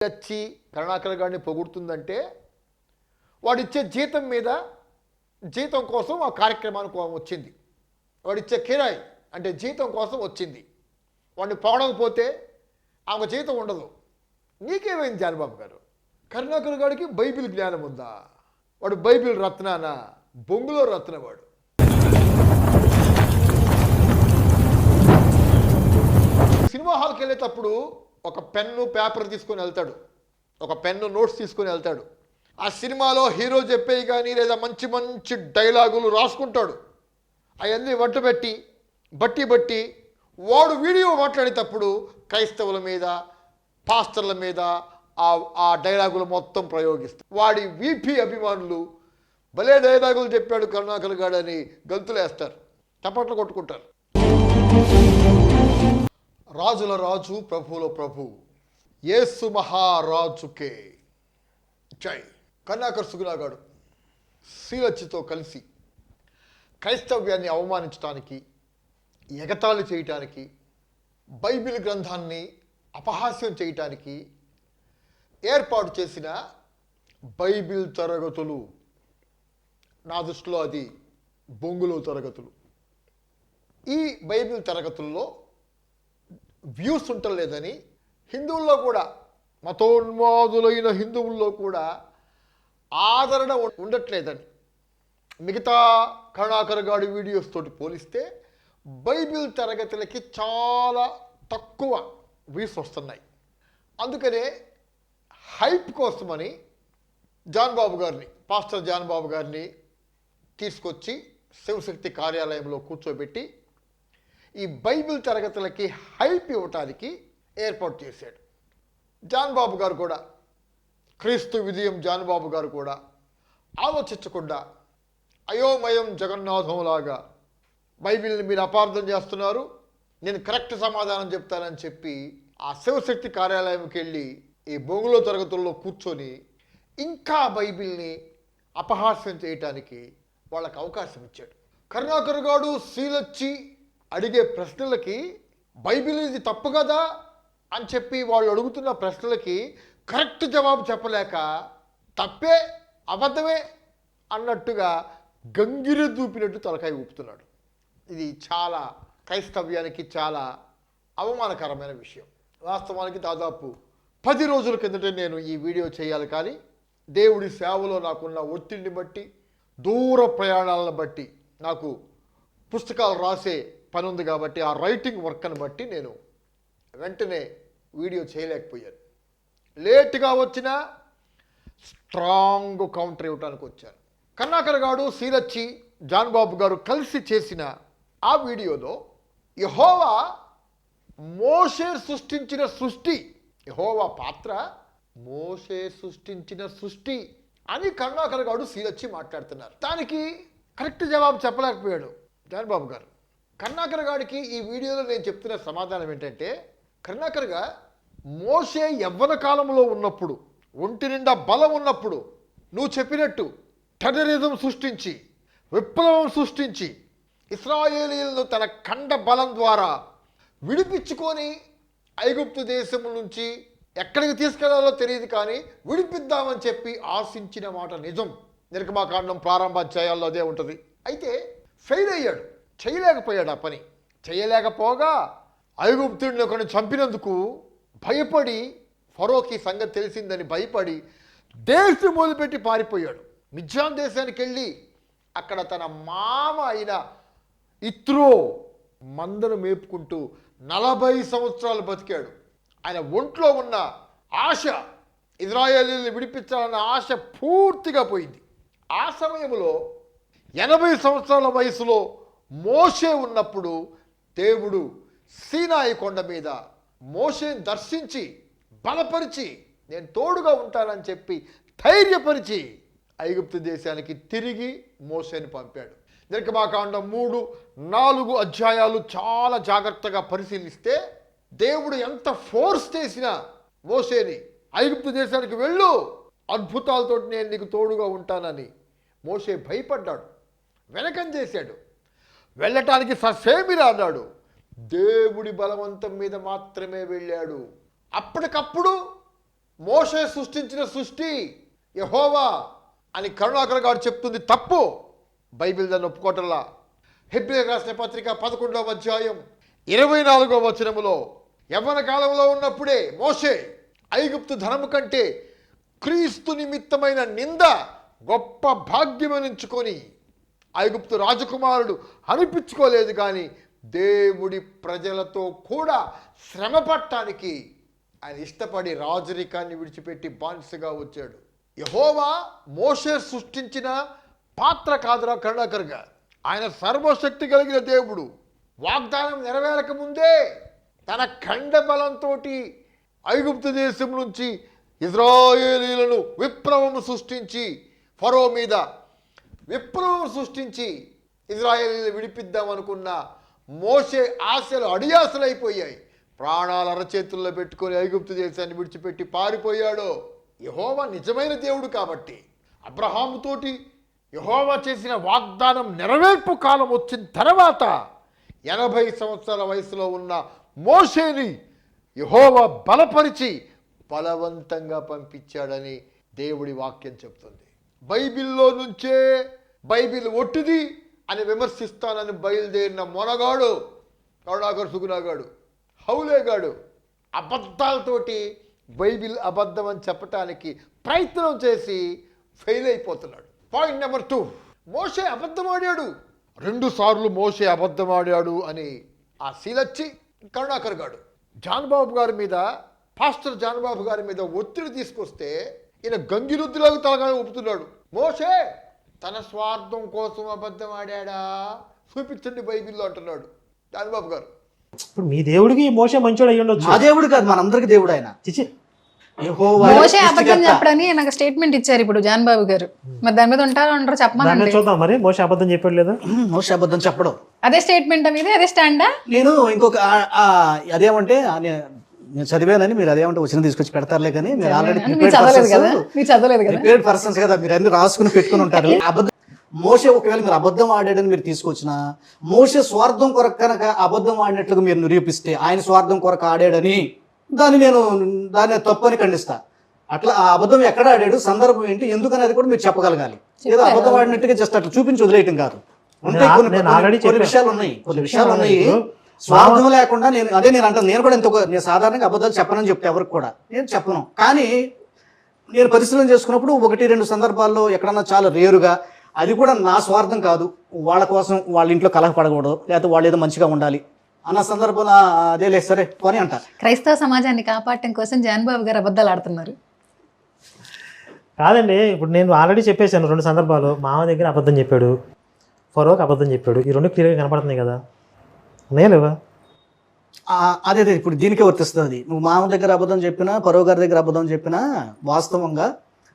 వచ్చి కరుణాకర్ గారిని పొగుడుతుందంటే వాడిచ్చే జీతం మీద జీతం కోసం ఆ కార్యక్రమానికి వచ్చింది. వాడిచ్చే కిరాయి అంటే జీతం కోసం వచ్చింది. వాడిని పొగడకపోతే ఆమె జీతం ఉండదు. నీకేమైంది జానబాబు గారు? కరుణాకర్ గారికి బైబిల్ జ్ఞానం ఉందా? వాడు బైబిల్ రత్నానా? బొంగులో రత్నవాడు. సినిమా హాల్కి వెళ్ళేటప్పుడు ఒక పెన్ను పేపర్ తీసుకొని వెళ్తాడు, ఒక పెన్ను నోట్స్ తీసుకొని వెళ్తాడు. ఆ సినిమాలో హీరో చెప్పేవి కానీ లేదా మంచి మంచి డైలాగులు రాసుకుంటాడు. అవన్నీ బట్టి వాడు వీడియో మాట్లాడేటప్పుడు క్రైస్తవుల మీద పాస్టర్ల మీద ఆ డైలాగులు మొత్తం ప్రయోగిస్తాడు. వాడి వీపీ అభిమానులు భలే డైలాగులు చెప్పాడు కరుణాకర్ గాడని గంతులేస్తారు, చప్పట్లు కొట్టుకుంటారు. రాజుల రాజు ప్రభువుల ప్రభు యేసు మహారాజుకే జై. కరుణాకర్ సుగుణాగాడు శ్రీలచ్చితో కలిసి క్రైస్తవ్యాన్ని అవమానించడానికి, ఎగతాళి చేయటానికి, బైబిల్ గ్రంథాన్ని అపహాస్యం చేయటానికి ఏర్పాటు చేసిన బైబిల్ తరగతులు, నా దృష్టిలో అది బొంగులో తరగతులు. ఈ బైబిల్ తరగతుల్లో వ్యూస్ ఉండలేదని, హిందువుల్లో కూడా మతోన్మాదులైన హిందువుల్లో కూడా ఆదరణ ఉండట్లేదని, మిగతా కరుణాకర్ గాడి వీడియోస్ తోటి పోలిస్తే బైబిల్ తరగతులకి చాలా తక్కువ వ్యూస్ వస్తున్నాయి. అందుకనే హైప్ కోసమని పాస్టర్ జాన్ బాబు గారిని తీసుకొచ్చి శివశక్తి కార్యాలయంలో కూర్చోబెట్టి ఈ బైబిల్ తరగతులకి హైప్ ఇవ్వటానికి ఏర్పాటు చేశాడు. జాన్ బాబు గారు కూడా, క్రీస్తు విజయం జాన్ బాబు గారు కూడా ఆలోచించకుండా అయోమయం జగన్నాథంలాగా బైబిల్ని మీరు అపార్థం చేస్తున్నారు, నేను కరెక్ట్ సమాధానం చెప్తానని చెప్పి ఆ శివశక్తి కార్యాలయంకి వెళ్ళి ఈ బొంగులో తరగతుల్లో కూర్చొని ఇంకా బైబిల్ని అపహాస్యం చేయటానికి వాళ్ళకు అవకాశం ఇచ్చాడు. కరుణాకర్ గాడు శ్రీలచ్చి అడిగే ప్రశ్నలకి బైబిల్ ఇది తప్పు కదా అని చెప్పి వాళ్ళు అడుగుతున్న ప్రశ్నలకి కరెక్ట్ జవాబు చెప్పలేక తప్పే అబద్ధమే అన్నట్టుగా గంగిరె దూపినట్టు తలకాయ ఊపుతున్నాడు. ఇది చాలా క్రైస్తవ్యానికి చాలా అవమానకరమైన విషయం. వాస్తవానికి దాదాపు 10 రోజుల కిందటే నేను ఈ వీడియో చేయాలి, కానీ దేవుడి సేవలో నాకున్న ఒత్తిడిని బట్టి, దూర ప్రయాణాలను బట్టి, నాకు పుస్తకాలు రాసే పని ఉంది కాబట్టి ఆ రైటింగ్ వర్క్ని బట్టి నేను వెంటనే వీడియో చేయలేకపోయాను. లేట్గా వచ్చినా స్ట్రాంగ్ కౌంటర్ ఇవ్వడానికి వచ్చాను. కరుణాకర్ గారు శ్రీలచ్చి జాన్ బాబు గారు కలిసి చేసిన ఆ వీడియోలో యెహోవా మోషే సృష్టించిన సృష్టి, యెహోవా పాత్ర మోషే సృష్టించిన సృష్టి అని కరుణాకర్ గారు శ్రీలచ్చి మాట్లాడుతున్నారు. దానికి కరెక్ట్ జవాబు చెప్పలేకపోయాడు జాన్ బాబు గారు. కరుణాకర్ గారికి ఈ వీడియోలో నేను చెప్తున్న సమాధానం ఏంటంటే, కరుణాకర్గా మోషే యవ్వన కాలంలో ఉన్నప్పుడు, ఒంటి నిండా బలం ఉన్నప్పుడు నువ్వు చెప్పినట్టు టెర్రరిజం సృష్టించి, విప్లవం సృష్టించి, ఇశ్రాయేలీయులను తన కండ బలం ద్వారా విడిపించుకొని ఐగుప్తు దేశం నుంచి ఎక్కడికి తీసుకెళ్లాలో తెలియదు కానీ విడిపిద్దామని చెప్పి ఆశించిన మాట నిజం. నిర్గమాకాండం ప్రారంభ అధ్యాయాల్లో అదే ఉంటుంది. అయితే ఫెయిల్ అయ్యాడు, చేయలేకపోయాడు. ఆ పని చేయలేకపోగా ఐగుప్తుడిని ఒకరిని చంపినందుకు భయపడి, ఫరోకి సంగతి తెలిసిందని భయపడి దేశం మొదలుపెట్టి పారిపోయాడు. మిద్యాన్ దేశానికి వెళ్ళి అక్కడ తన మామ అయిన ఇత్రో మందను మేపుకుంటూ 40 సంవత్సరాలు బతికాడు. ఆయన ఒంట్లో ఉన్న ఆశ, ఇజ్రాయేలీని విడిపించాలన్న ఆశ పూర్తిగా పోయింది. ఆ సమయంలో 80 సంవత్సరాల వయసులో మోషే ఉన్నప్పుడు దేవుడు సీనాయి కొండ మీద మోషేని దర్శించి బలపరిచి నేను తోడుగా ఉంటానని చెప్పి ధైర్యపరిచి ఐగుప్తు దేశానికి తిరిగి మోషేని పంపాడు. నిర్గమాకాండం 3-4 అధ్యాయాలు చాలా జాగ్రత్తగా పరిశీలిస్తే దేవుడు ఎంత ఫోర్స్ చేసినా మోషేని ఐగుప్తు దేశానికి వెళ్ళు, అద్భుతాలతో నేను నీకు తోడుగా ఉంటానని మోషే భయపడ్డాడు, వెనకం చేశాడు. వెళ్ళటానికి ససేమిరా అన్నాడు. దేవుడి బలవంతం మీద మాత్రమే వెళ్ళాడు. అప్పటికప్పుడు మోషే సృష్టించిన సృష్టి యెహోవా అని కరుణాకర్ గారు చెప్తుంది తప్పు. బైబిల్ దాన్ని ఒప్పుకోవటంలా. హెబ్రీయులకు రాసిన పత్రిక 11వ అధ్యాయం 24వ వచనములో యవ్వన కాలంలో ఉన్నప్పుడే మోషే ఐగుప్తు ధనము కంటే క్రీస్తు నిమిత్తమైన నింద గొప్ప భాగ్యమనించుకొని ఐగుప్తు రాజకుమారుడు అనిపించుకోలేదు, కానీ దేవుడి ప్రజలతో కూడా శ్రమ పట్టడానికి ఆయన ఇష్టపడి రాజరికాన్ని విడిచిపెట్టి బానిసగా వచ్చాడు. యెహోవా మోషే సృష్టించిన పాత్ర కాదురా కరుణాకర్ గారు. ఆయన సర్వశక్తి కలిగిన దేవుడు. వాగ్దానం నెరవేరక ముందే తన ఖండ బలంతో ఐగుప్తు దేశం నుంచి ఇజ్రాయేలీలను విప్లవము సృష్టించి ఫరో మీద విప్లవం సృష్టించి ఇజ్రాయేలీలు విడిపిద్దాం అనుకున్న మోషే ఆశలు అడియాసలైపోయాయి. ప్రాణాలు అరచేతుల్లో పెట్టుకొని ఐగుప్తు దేశాన్ని విడిచిపెట్టి పారిపోయాడు. యెహోవా నిజమైన దేవుడు కాబట్టి అబ్రహాముతోటి యెహోవా చేసిన వాగ్దానం నెరవేర్పు కాలం వచ్చిన తర్వాత 80 సంవత్సరాల వయసులో ఉన్న మోషేని యెహోవా బలపరిచి బలవంతంగా పంపించాడని దేవుడి వాక్యం చెప్తుంది. బైబిల్లో నుంచే బైబిల్ ఒట్టిది అని విమర్శిస్తానని బయలుదేరిన మొనగాడు కరుణాకర్ సుగుణాగాడు, హౌలేగాడు అబద్ధాలతోటి బైబిల్ అబద్ధం అని చెప్పటానికి ప్రయత్నం చేసి ఫెయిల్ అయిపోతున్నాడు. పాయింట్ నెంబర్ 2, మోషే అబద్ధమాడాడు. 2 సార్లు మోషే అబద్ధమాడాడు అని ఆ శీలచ్చి కరుణాకర్ గాడు జాన్బాబు గారి మీద, పాస్టర్ జాన్బాబు గారి మీద ఒత్తిడి తీసుకొస్తే ఈయన గంగిరుద్దులాగా తలగా ఊపుతున్నాడు. మోషే తన స్వార్థం కోసం అబద్ధం ఆడాడా చూపించండి బైబిల్లో అంటున్నాడు జాన్బాబు గారు. ఇప్పుడు మీ దేవుడికి మోషే మంచోడు అయ్యి ఉండొచ్చు. మా దేవుడు కాదు, మనందరికి దేవుడు ఆయన. చిచి, మోషే అబద్ధం చెప్పడని నాకు స్టేట్మెంట్ ఇచ్చారు ఇప్పుడు జాన్ బాబు గారు. మరి దాని మీద ఉంటారో అంటారో దాని మీద చెప్పమని చూద్దాం. మరి మోషే అబద్ధం చెప్పాడు లేదా? మోషే అబద్ధం చెప్పడం అదే స్టేట్మెంట్ మీద అదే స్టాండా. నేను ఇంకొక అదేమంటే నేను చదివానని మీరు అదేమంటే వచ్చిన తీసుకొచ్చి పెడతారులే, కానీ మీరు ఆల్రెడీ మీరు చదవలేదు కదా, మీరు చదవలేదు కదా. ప్రిపేర్డ్ పర్సన్స్ కదా, మీరు అన్ని రాసుకుని పెట్టుకుని ఉంటారు. అబద్ధం మోషే ఒకవేళ మీరు అబద్ధం ఆడాడని మీరు తీసుకొచ్చినా, మోషే స్వార్థం కొరకు కనుక అబద్ధం ఆడినట్లుగా మీరు నిరూపిస్తే ఆయన స్వార్థం కొరకు ఆడాడని దాన్ని తప్పని ఖండిస్తా. అట్లా ఆ అబద్ధం ఎక్కడ ఆడాడు, సందర్భం ఏంటి, ఎందుకనేది కూడా మీరు చెప్పగలగాలి. ఏదో అబద్ధం ఆడినట్టుగా జస్ట్ అట్లా చూపించి వదిలేయటం కాదు. ఉంటాయి కొన్ని విషయాలు ఉన్నాయి స్వార్థం లేకుండా. నేను అంటాను, నేను కూడా నేను సాధారణంగా అబద్ధాలు చెప్పనని చెప్తే ఎవరికి కూడా నేను చెప్పను. కానీ నేను పరిశీలన చేసుకున్నప్పుడు 1-2 సందర్భాల్లో ఎక్కడన్నా చాలా రేరుగా, అది కూడా నా స్వార్థం కాదు, వాళ్ళ కోసం వాళ్ళ ఇంట్లో కలహ పడకూడదు, లేకపోతే వాళ్ళు ఏదో మంచిగా ఉండాలి అన్న సందర్భంలో అదే లేదు సరే పోనీ అంట. క్రైస్తవ సమాజాన్ని కాపాడటం కోసం జాన్ బాబు గారు అబద్ధాలు ఆడుతున్నారు. కాదండి, ఇప్పుడు నేను ఆల్రెడీ చెప్పేశాను 2 సందర్భాలు. మామ దగ్గర అబద్ధం చెప్పాడు, ఫరోకి అబద్ధం చెప్పాడు. ఈ 2 క్లియర్గా కనపడుతున్నాయి కదా, ఉన్నాయా లేవా? అదే ఇప్పుడు దీనికే వర్తిస్తుంది. నువ్వు మామ దగ్గర అబద్ధం చెప్పినా, పరో గారి దగ్గర అబద్ధం చెప్పినా, వాస్తవంగా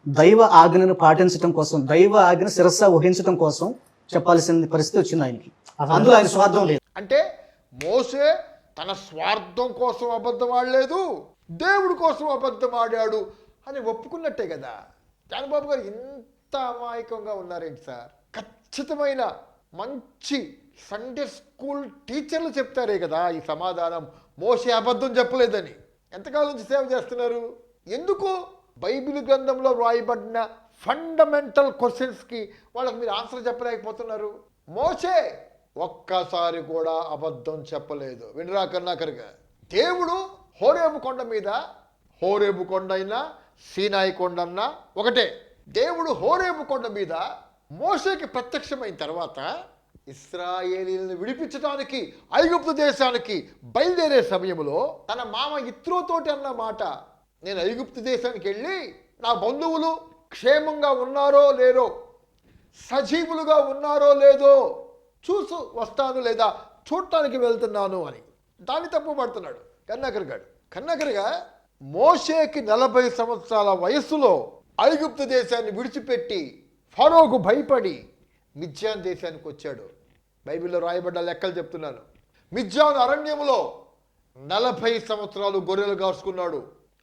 దైవ ఆజ్ఞను పాటించడం కోసం, దైవ ఆజ్ఞ శిరస్స వహించడం కోసం చెప్పాల్సిన పరిస్థితి వచ్చింది ఆయనకి. అందులో ఆయన స్వార్థం లేదు. అంటే మోషే తన స్వార్థం కోసం అబద్ధం ఆడలేదు, దేవుడి కోసం అబద్ధం ఆడాడు అని ఒప్పుకున్నట్టే కదా. జానబాబు గారు ఇంత అమాయకంగా ఉన్నారేంటి సార్? ఖచ్చితమైన మంచి సండే స్కూల్ టీచర్లు చెప్తారే కదా ఈ సమాధానం, మోషే అబద్ధం చెప్పలేదని. ఎంతకాలం నుంచి సేవ చేస్తున్నారు? ఎందుకు బైబిల్ గ్రంథంలో వ్రాయబడిన ఫండమెంటల్ క్వశ్చన్స్కి వాళ్ళకి మీరు ఆన్సర్ చెప్పలేకపోతున్నారు? మోషే ఒక్కసారి కూడా అబద్ధం చెప్పలేదు. వినరా కరుణాకర్గా, దేవుడు హోరేబు కొండ మీద, హోరేబు కొండ అయినా సీనాయి కొండ అన్నా ఒకటే, దేవుడు హోరేబు కొండ మీద మోషేకి ప్రత్యక్షమైన తర్వాత ఇశ్రాయేలీలను విడిపించడానికి ఐగుప్తు దేశానికి బయలుదేరే సమయంలో తన మామ ఇత్రోతోటి అన్న మాట, నేను ఐగుప్తు దేశానికి వెళ్ళి నా బంధువులు క్షేమంగా ఉన్నారో లేరో, సజీవులుగా ఉన్నారో లేదో చూసు వస్తాను, లేదా చూడటానికి వెళ్తున్నాను అని. దాన్ని తప్పు పడుతున్నాడు కరుణాకర్ గారు. కరుణాకర్గా మోషేకి 40 సంవత్సరాల వయస్సులో ఐగుప్తు దేశాన్ని విడిచిపెట్టి ఫరోకు భయపడి మిద్యాన్ దేశానికి వచ్చాడు. బైబిల్లో రాయబడ్డ లెక్కలు చెప్తున్నాను. మిద్యాన్ అరణ్యంలో 40 సంవత్సరాలు గొర్రెలు కాసుకున్నాడు.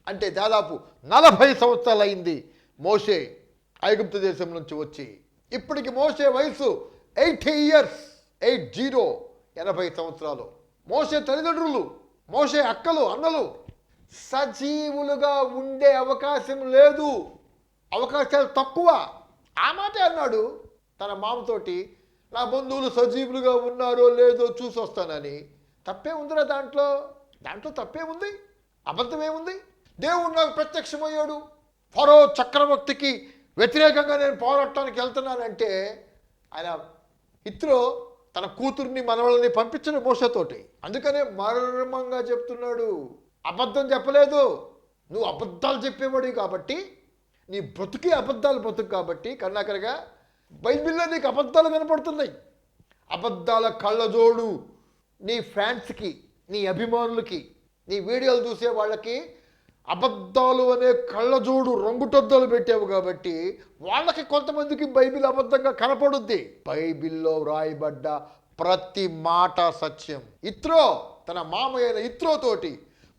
అంటే దాదాపు 40 సంవత్సరాలు అయింది మోషే ఐగుప్తు దేశం నుంచి వచ్చి. ఇప్పటికి మోషే వయసు 80 years, 80 సంవత్సరాలు. మోషే తల్లిదండ్రులు, మోషే అక్కలు అన్నలు సజీవులుగా ఉండే అవకాశం లేదు, అవకాశాలు తక్కువ. ఆ మాట అన్నాడు తన మామతోటి. నా బంధువులు సజీవులుగా ఉన్నారో లేదో చూసి వస్తానని. తప్పే ఉందిరా దాంట్లో? దాంట్లో తప్పే ఉంది? అబద్ధమేముంది? దేవుడు నాకు ప్రత్యక్షమయ్యాడు, ఫరో చక్రవర్తికి వ్యతిరేకంగా నేను పోరాటానికి వెళ్తున్నానంటే ఆయన ఇత్రో తన కూతుర్ని మనవళ్ళని పంపించిన మోసతోటి. అందుకనే మర్మంగా చెప్తున్నాడు, అబద్ధం చెప్పలేదు. నువ్వు అబద్ధాలు చెప్పేవాడివి కాబట్టి, నీ బ్రతుకి అబద్ధాలు బ్రతుకు కాబట్టి కర్ణాకరగా బైబిల్లో నీకు అబద్ధాలు కనపడుతున్నాయి. అబద్ధాల కళ్ళజోడు నీ ఫ్యాన్స్కి, నీ అభిమానులకి, నీ వీడియోలు చూసే వాళ్ళకి అబద్ధాలు అనే కళ్ళజోడు రంగుటొద్దలు పెట్టావు కాబట్టి వాళ్ళకి కొంతమందికి బైబిల్ అబద్ధంగా కనపడుద్ది. బైబిల్లో వ్రాయబడ్డ ప్రతి మాట సత్యం. ఇత్రో తన మామయ్యైన ఇత్రోతోటి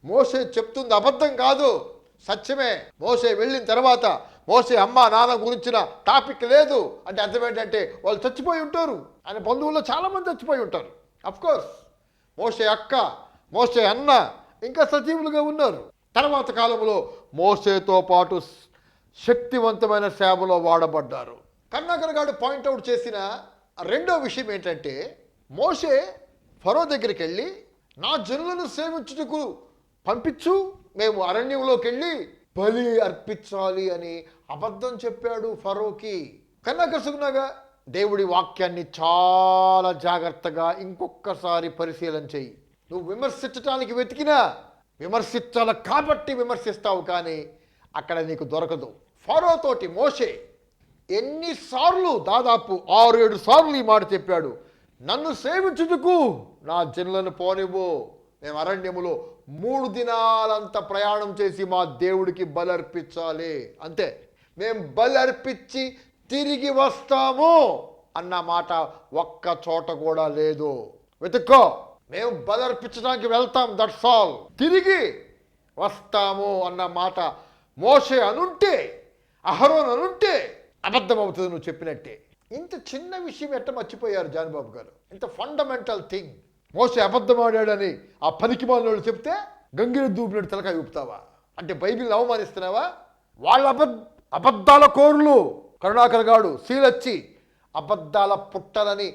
మోషే చెప్తుంది అబద్ధం కాదు, సత్యమే. మోషే వెళ్ళిన తర్వాత మోషే అమ్మ నాన్న గురించిన టాపిక్ లేదు అంటే అర్థం ఏంటంటే వాళ్ళు చచ్చిపోయి ఉంటారు. ఆయన బంధువుల్లో చాలామంది చచ్చిపోయి ఉంటారు. అఫ్కోర్స్ మోషే అక్క, మోషే అన్న ఇంకా సజీవులుగా ఉన్నారు. తర్వాత కాలంలో మోషేతో పాటు శక్తివంతమైన సేవలో వాడబడ్డారు. కర్ణాకర్ గారు పాయింట్అవుట్ చేసిన రెండో విషయం ఏంటంటే, మోషే ఫరో దగ్గరికి వెళ్ళి నా జనులను సేవించుటకు పంపించు, మేము అరణ్యంలోకి వెళ్ళి బలి అర్పించాలి అని అబద్ధం చెప్పాడు ఫరోకి. కర్ణాకర్ సుగుణగా దేవుడి వాక్యాన్ని చాలా జాగ్రత్తగా ఇంకొకసారి పరిశీలన చెయ్యి. నువ్వు విమర్శించడానికి వెతికినా విమర్శించాలి కాబట్టి విమర్శిస్తావు, కానీ అక్కడ నీకు దొరకదు. ఫరోతోటి మోషే ఎన్నిసార్లు, దాదాపు 6-7 సార్లు ఈ మాట చెప్పాడు, నన్ను సేవించుటకు నా జనులను పోనివ్వు. మేము అరణ్యములో 3 దినాలంత ప్రయాణం చేసి మా దేవుడికి బలర్పించాలి, అంతే. మేము బలర్పించి తిరిగి వస్తాము అన్న మాట ఒక్క చోట కూడా లేదు. వెతుక్కో, మేము బలర్పించడానికి వెళ్తాం, దట్స్ ఆల్. తిరిగి వస్తాము అన్న మాట మోషే అనుంటే, అహరోన్ అనుంటే అబద్ధం అవుతుంది నువ్వు చెప్పినట్టే. ఇంత చిన్న విషయం ఎట్ట మర్చిపోయారు జాన్బాబు గారు? ఇంత ఫండమెంటల్ థింగ్. మోషే అబద్ధం ఆడాడని ఆ పనికి మాలినోళ్ళు చెప్తే గంగిని దూపినట్టు తలకాయ ఊపుతావా? అంటే బైబిల్ని అవమానిస్తున్నావా? వాళ్ళ అబద్ధాల కోరులు. కరుణాకర్ గాడు సీలచ్చి అబద్ధాల పుట్టలని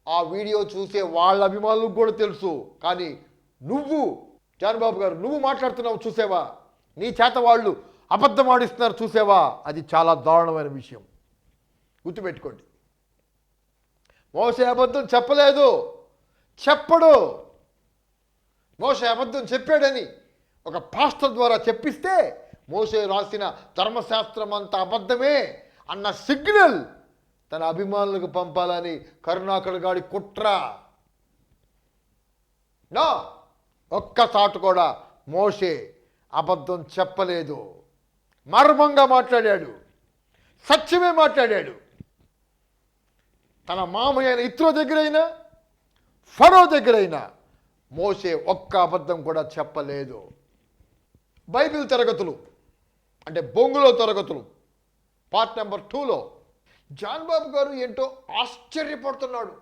ఆ వీడియో చూసే వాళ్ళ అభిమానులకు కూడా తెలుసు. కానీ నువ్వు జాన్బాబు గారు నువ్వు మాట్లాడుతున్నావు చూసేవా? నీ చేత వాళ్ళు అబద్ధం ఆడిస్తున్నారు చూసేవా? అది చాలా దారుణమైన విషయం, గుర్తుపెట్టుకోండి. మోషే అబద్ధం చెప్పలేదు, చెప్పడు. మోషే అబద్ధం చెప్పాడని ఒక పాస్టర్ ద్వారా చెప్పిస్తే మోషే రాసిన ధర్మశాస్త్రం అంత అబద్ధమే అన్న సిగ్నల్ తన అభిమానులకు పంపాలని కరుణాకర్ గాడి కుట్ర. నా ఒక్కసారి కూడా మోషే అబద్ధం చెప్పలేదు, మర్మంగా మాట్లాడాడు, సత్యమే మాట్లాడాడు. తన మామయ్య ఇత్రో దగ్గరైనా ఫరో దగ్గరైనా మోషే ఒక్క అబద్ధం కూడా చెప్పలేదు. బైబిల్ తరగతులు అంటే బొంగులో తరగతులు పార్ట్ నెంబర్ 2లో జాన్బాబు గారు ఏంటో ఆశ్చర్యపడుతున్నాడు.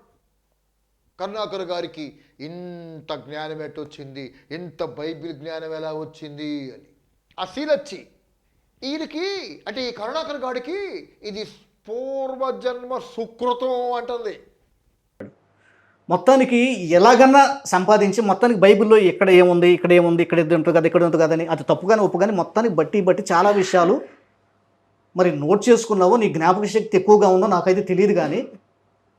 కరుణాకర్ గారికి ఇంత జ్ఞానం ఎట్టొచ్చింది, ఇంత బైబిల్ జ్ఞానం ఎలా వచ్చింది అని. ఆ సీలచ్చి ఈయనకి అంటే ఈ కరుణాకర్ గారికి ఇది పూర్వజన్మ సుకృతం అంటుంది. మొత్తానికి ఎలాగన్నా సంపాదించి మొత్తానికి బైబిల్లో ఇక్కడ ఏముంది, ఇక్కడ ఏముంది, ఇక్కడ ఇది ఉంటుంది కదా, ఇక్కడ ఉంటుంది కదా అని అది తప్పుగానే ఒప్పుగానే మొత్తానికి బట్టి చాలా విషయాలు మరి నోట్ చేసుకున్నావో, నీ జ్ఞాపక శక్తి ఎక్కువగా ఉందో నాకైతే తెలియదు, కానీ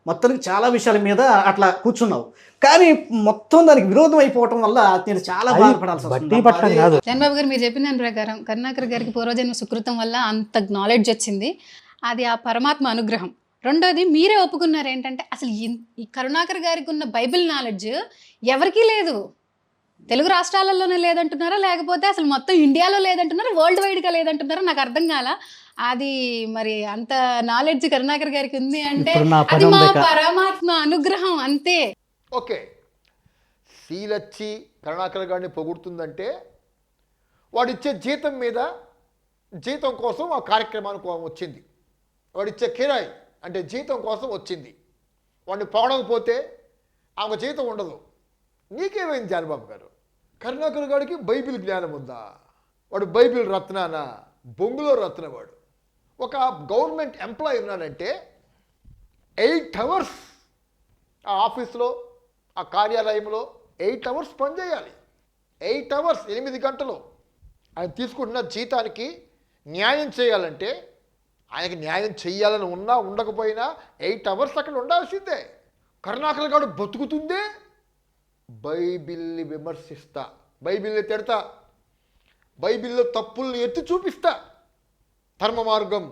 మొత్తానికి చాలా విషయాల మీద అట్లా కూర్చున్నావు. కానీ మొత్తం దానికి విరోధం అయిపోవటం వల్ల నేను చాలా బాధపడాల్సి వస్తుంది. చంద్రబాబు గారు మీరు చెప్పిన దాని ప్రకారం కరుణాకర్ గారికి పూర్వజన్మ సుకృతం వల్ల అంత నాలెడ్జ్ వచ్చింది, అది ఆ పరమాత్మ అనుగ్రహం. రెండోది మీరే ఒప్పుకున్నారు ఏంటంటే అసలు ఈ కరుణాకర్ గారికి ఉన్న బైబిల్ నాలెడ్జ్ ఎవరికీ లేదు. తెలుగు రాష్ట్రాలలోనే లేదంటున్నారా, లేకపోతే అసలు మొత్తం ఇండియాలో లేదంటున్నారా, వరల్డ్ వైడ్గా లేదంటున్నారా, నాకు అర్థం కాల. అది మరి అంత నాలెడ్జ్ కరుణాకర్ గారికి ఉంది అంటే అది మా పరమాత్మ అనుగ్రహం, అంతే. ఓకే, సీలచ్చి కరుణాకర్ గారిని పొగుడుతుందంటే వాడిచ్చే జీతం మీద, జీతం కోసం ఆ కార్యక్రమానికి వచ్చింది. వాడిచ్చే కిరాయి అంటే జీతం కోసం వచ్చింది. వాడిని పొగడకపోతే ఆమె జీతం ఉండదు. నీకేమైంది జాన్బాబు గారు? కరుణాకర్ గారికి బైబిల్ జ్ఞానం ఉందా? వాడు బైబిల్ రత్నానా? బొంగులో రత్న వాడు. ఒక గవర్నమెంట్ ఎంప్లాయీ ఉన్నాడంటే 8 అవర్స్ ఆ ఆఫీస్లో, ఆ కార్యాలయంలో 8 అవర్స్ పనిచేయాలి. 8 అవర్స్, 8 గంటలు. ఆయన తీసుకుంటున్న జీతానికి న్యాయం చేయాలంటే, ఆయనకి న్యాయం చెయ్యాలని ఉన్నా ఉండకపోయినా 8 అవర్స్ అక్కడ ఉండాల్సిందే. కరుణాకర్ గారు బతుకుతుందే బైబిల్ని విమర్శిస్తా, బైబిల్ని తిడతా, బైబిల్లో తప్పుల్ని ఎత్తి చూపిస్తా. ధర్మ మార్గం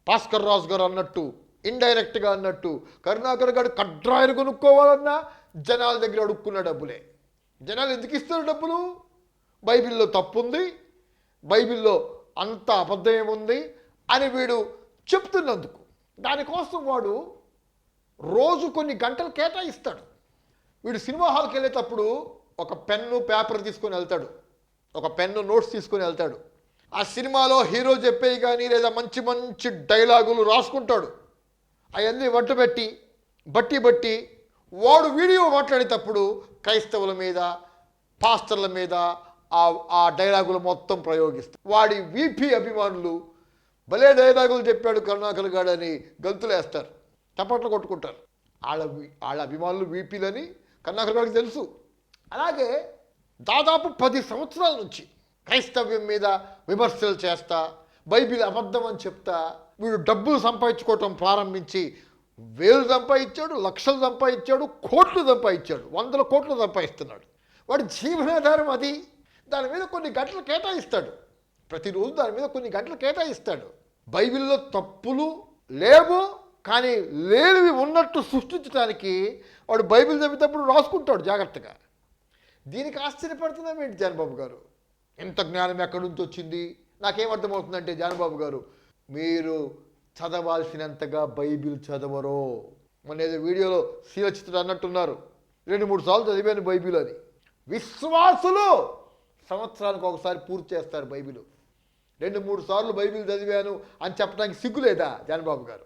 భాస్కర్ రాజు గారు అన్నట్టు, ఇండైరెక్ట్గా అన్నట్టు, కరుణాకర్ గారు కడ్రాయను కొనుక్కోవాలన్నా జనాల దగ్గర అడుక్కున్న డబ్బులే. జనాలు ఎందుకు ఇస్తారు డబ్బులు? బైబిల్లో తప్పు ఉంది, బైబిల్లో అంత అబద్ధమేముంది అని వీడు చెప్తున్నందుకు. దానికోసం వాడు రోజు కొన్ని గంటలు కేటాయిస్తాడు. వీడు సినిమా హాల్కి వెళ్ళేటప్పుడు ఒక పెన్ను పేపర్ తీసుకొని వెళ్తాడు, ఒక పెన్ను నోట్స్ తీసుకొని వెళ్తాడు. ఆ సినిమాలో హీరో చెప్పేవి కానీ లేదా మంచి మంచి డైలాగులు రాసుకుంటాడు. అవన్నీ బట్టి వాడు వీడియో మాట్లాడేటప్పుడు క్రైస్తవుల మీద, పాస్టర్ల మీద ఆ డైలాగులు మొత్తం ప్రయోగిస్తాడు. వాడి వీపీ అభిమానులు భలే డైలాగులు చెప్పాడు కరుణాకర్ గారు అని గంతులేస్తారు, చప్పట్లు కొట్టుకుంటారు. వాళ్ళ అభిమానులు వీపీలని కరుణాకర్ గారికి తెలుసు. అలాగే దాదాపు 10 సంవత్సరాల నుంచి క్రైస్తవ్యం మీద విమర్శలు చేస్తా, బైబిల్ అబద్ధం అని చెప్తా వీడు డబ్బులు సంపాదించుకోవటం ప్రారంభించి వేలు సంపాదించాడు, లక్షలు సంపాదించాడు, కోట్లు సంపాదించాడు, 100 కోట్లు సంపాదిస్తున్నాడు. వాడి జీవనాధారం అది. దాని మీద కొన్ని గంటలు కేటాయిస్తాడు, ప్రతిరోజు దాని మీద కొన్ని గంటలు కేటాయిస్తాడు. బైబిల్లో తప్పులు లేవు కానీ లేనివి ఉన్నట్టు సృష్టించడానికి వాడు బైబిల్ చదివేటప్పుడు రాసుకుంటాడు జాగ్రత్తగా. దీనికి ఆశ్చర్యపడుతున్నాం ఏంటి జానబాబు గారు? ఎంత జ్ఞానం ఎక్కడి నుంచి వచ్చింది? నాకేమర్థమవుతుందంటే జానబాబు గారు, మీరు చదవాల్సినంతగా బైబిల్ చదవరో. మొన్న ఏదో వీడియోలో శీలచిత్రుడు అన్నట్టున్నారు, 2-3 సార్లు చదివాను బైబిల్ అని. విశ్వాసులు సంవత్సరానికి ఒకసారి పూర్తి చేస్తారు బైబిల్. 2-3 సార్లు బైబిల్ చదివాను అని చెప్పడానికి సిగ్గులేదా జానబాబు గారు?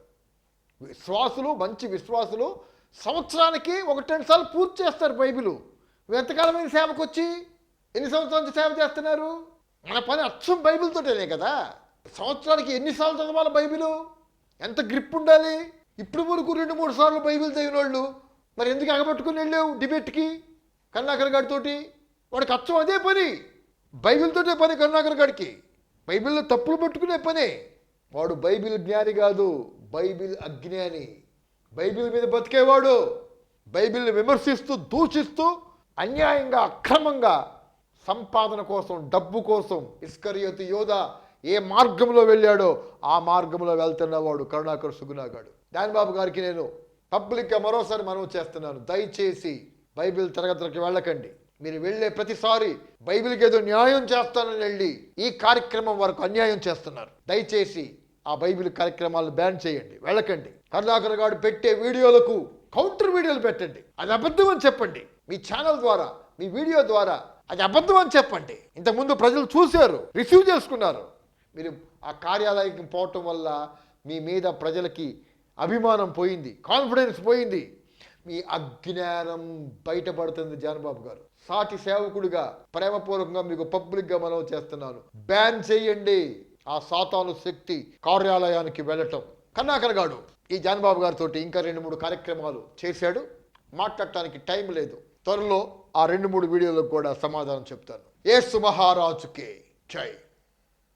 విశ్వాసులు, మంచి విశ్వాసులు సంవత్సరానికి 1-2 సార్లు పూర్తి చేస్తారు బైబిల్. ఎంతకాలమైన సేవకు వచ్చి ఎన్ని సంవత్సరాల నుంచి సేవ చేస్తున్నారు? మన పని అచ్చం బైబిల్తోటేనే కదా. సంవత్సరానికి ఎన్నిసార్లు చదవాలి బైబిల్? ఎంత గ్రిప్ ఉండాలి? ఇప్పుడు వరకు 2-3 సార్లు బైబిల్ చదివిన వాళ్ళు మరి ఎందుకు ఎగబట్టుకుని వెళ్ళావు డిబేట్కి కరుణాకర్ గారితోటి? వాడికి అచ్చం అదే పని, బైబిల్తోటే పని కరుణాకర్ గారికి. బైబిల్లో తప్పులు పట్టుకునే పనే. వాడు బైబిల్ జ్ఞాని కాదు, బైబిల్ అజ్ఞాని. బైబిల్ మీద బతికేవాడు. బైబిల్ని విమర్శిస్తూ, దూషిస్తూ, అన్యాయంగా, అక్రమంగా సంపాదన కోసం, డబ్బు కోసం ఇస్కరియోతు యోధా ఏ మార్గంలో వెళ్ళాడో ఆ మార్గంలో వెళ్తున్నవాడు కరుణాకర్ సుగుణాగాడు. జానబాబు గారికి నేను పబ్లిక్గా మరోసారి మనవి చేస్తున్నాను, దయచేసి బైబిల్ తరగతులకి వెళ్ళకండి. మీరు వెళ్ళే ప్రతిసారి బైబిల్కి ఏదో న్యాయం చేస్తానని వెళ్ళి ఈ కార్యక్రమం వరకు అన్యాయం చేస్తున్నారు. దయచేసి ఆ బైబిల్ కార్యక్రమాలను బ్యాన్ చేయండి, వెళ్ళకండి. కరుణాకర్ గారు పెట్టే వీడియోలకు కౌంటర్ వీడియోలు పెట్టండి, అది అబద్ధం అని చెప్పండి. మీ ఛానల్ ద్వారా, మీ వీడియో ద్వారా అది అబద్ధం అని చెప్పండి. ఇంతకుముందు ప్రజలు చూశారు, రిసీవ్ చేసుకున్నారు. మీరు ఆ కార్యాలయానికి పోవటం వల్ల మీ మీద ప్రజలకి అభిమానం పోయింది, కాన్ఫిడెన్స్ పోయింది, మీ అజ్ఞానం బయటపడుతుంది. జానబాబు గారు సాటి సేవకుడిగా ప్రేమపూర్వకంగా మీకు పబ్లిక్గా మనవి చేస్తున్నాను, బ్యాన్ చేయండి ఆ సాతాను శక్తి కార్యాలయానికి వెళ్ళటం. కరుణాకర్ గారు ఈ జానబాబు గారితో ఇంకా 2-3 కార్యక్రమాలు చేశాడు, మాట్లాడటానికి టైం లేదు. త్వరలో ఆ 2-3 వీడియోలకు కూడా సమాధానం చెప్తాను. యేసు మహారాజుకే జై.